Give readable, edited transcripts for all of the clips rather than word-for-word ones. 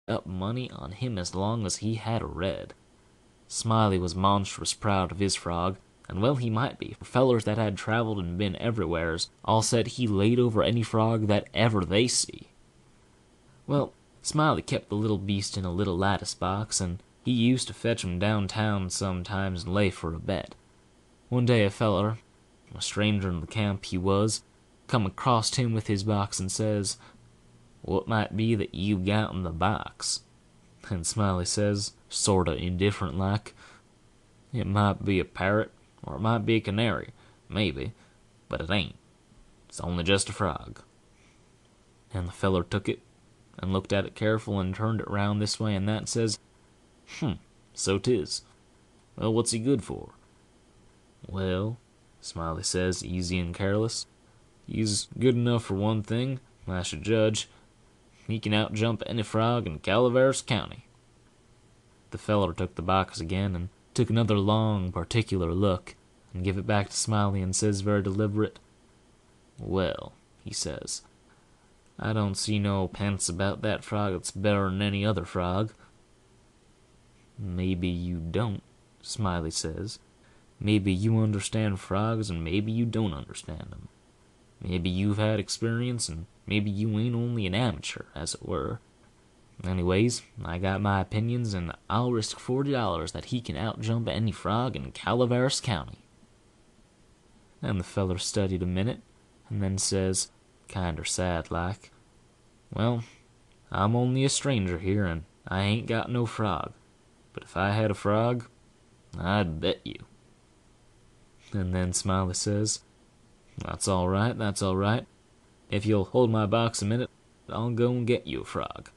up money on him as long as he had a red. Smiley was monstrous proud of his frog, and well he might be, for fellers that had traveled and been everywheres all said he laid over any frog that ever they see. Well, Smiley kept the little beast in a little lattice box, and he used to fetch him downtown sometimes and lay for a bet. One day a feller, a stranger in the camp he was, come across him with his box and says, "What might be that you got in the box?" And Smiley says, sorta indifferent like, "It might be a parrot, or it might be a canary, maybe, but it ain't. It's only just a frog." And the feller took it, and looked at it careful, and turned it round this way and that, and says, "So 'tis. Well, what's he good for?" "Well," Smiley says, easy and careless, "he's good enough for one thing, I should judge. He can outjump any frog in Calaveras County." The feller took the box again, and took another long, particular look, and give it back to Smiley, and says very deliberate, "Well," he says, "I don't see no pence about that frog that's better'n any other frog." "Maybe you don't," Smiley says. "Maybe you understand frogs, and maybe you don't understand 'em. Maybe you've had experience, and maybe you ain't only an amateur, as it were. Anyways, I got my opinions, and I'll risk $40 that he can outjump any frog in Calaveras County." And the feller studied a minute, and then says, kinder sad like, "Well, I'm only a stranger here, and I ain't got no frog. But if I had a frog, I'd bet you." And then Smiley says, "That's all right, that's all right. If you'll hold my box a minute, I'll go and get you a frog."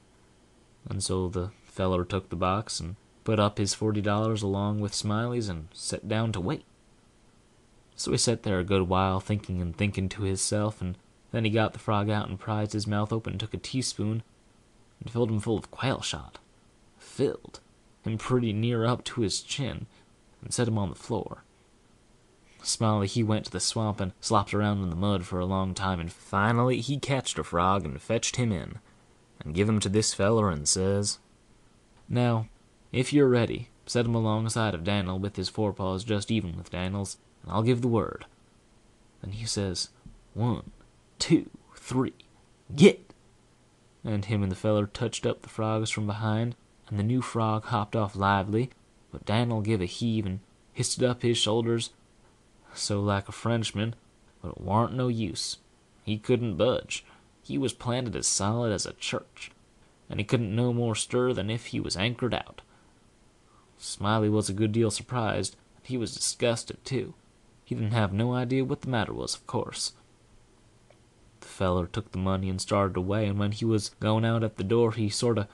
And so the feller took the box and put up his $40 along with Smiley's and sat down to wait. So he sat there a good while thinking and thinking to hisself, and then he got the frog out and prized his mouth open and took a teaspoon and filled him full of quail shot. Filled him pretty near up to his chin, and set him on the floor. Smiley he went to the swamp and slopped around in the mud for a long time, and finally he catched a frog and fetched him in, and give him to this feller and says, "Now, if you're ready, set him alongside of Daniel with his forepaws just even with Daniel's, and I'll give the word." Then he says, "1, 2, 3, get!" And him and the feller touched up the frogs from behind, and the new frog hopped off lively, but Daniel give a heave and histed up his shoulders, so like a Frenchman, but it warn't no use. He couldn't budge. He was planted as solid as a church, and he couldn't no more stir than if he was anchored out. Smiley was a good deal surprised, and he was disgusted too. He didn't have no idea what the matter was, of course. The feller took the money and started away, and when he was going out at the door, he sorta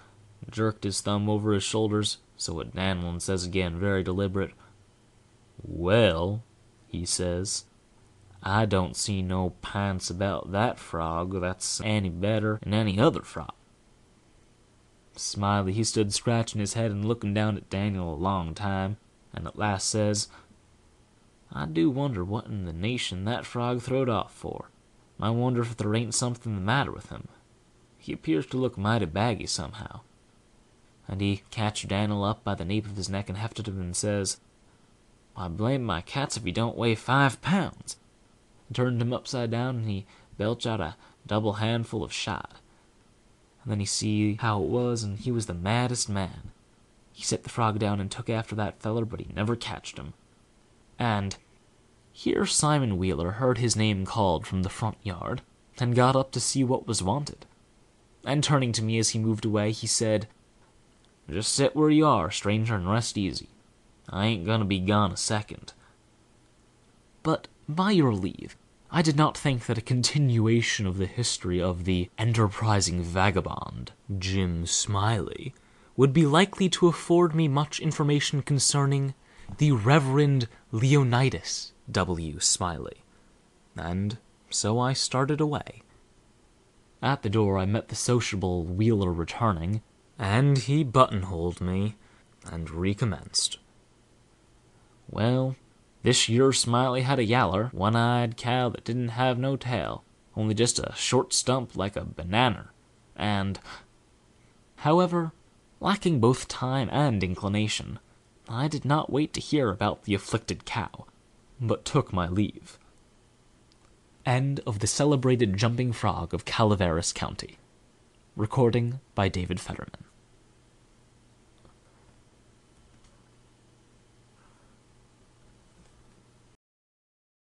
jerked his thumb over his shoulders, so at Daniel, and says again, very deliberate, "Well," he says, "I don't see no pants about that frog that's any better than any other frog." Smiley he stood scratching his head and looking down at Daniel a long time, and at last says, "I do wonder what in the nation that frog throwed off for. I wonder if there ain't something the matter with him. He appears to look mighty baggy somehow." And he catched Daniel up by the nape of his neck and hefted him and says, "Why, blame my cats if he don't weigh 5 pounds. And turned him upside down, and he belched out a double handful of shot. And then he see how it was, and he was the maddest man. He set the frog down and took after that feller, but he never catched him. And here Simon Wheeler heard his name called from the front yard, and got up to see what was wanted. And turning to me as he moved away, he said, "Just sit where you are, stranger, and rest easy. I ain't gonna be gone a second." But, by your leave, I did not think that a continuation of the history of the enterprising vagabond, Jim Smiley, would be likely to afford me much information concerning the Reverend Leonidas W. Smiley, and so I started away. At the door I met the sociable Wheeler returning, and he buttonholed me and recommenced. "Well, this yer Smiley had a yaller, one-eyed cow that didn't have no tail, only just a short stump like a banana, and—" However, Lacking both time and inclination, I did not wait to hear about the afflicted cow, but took my leave. End of the celebrated jumping frog of Calaveras County. Recording by David Fetterman.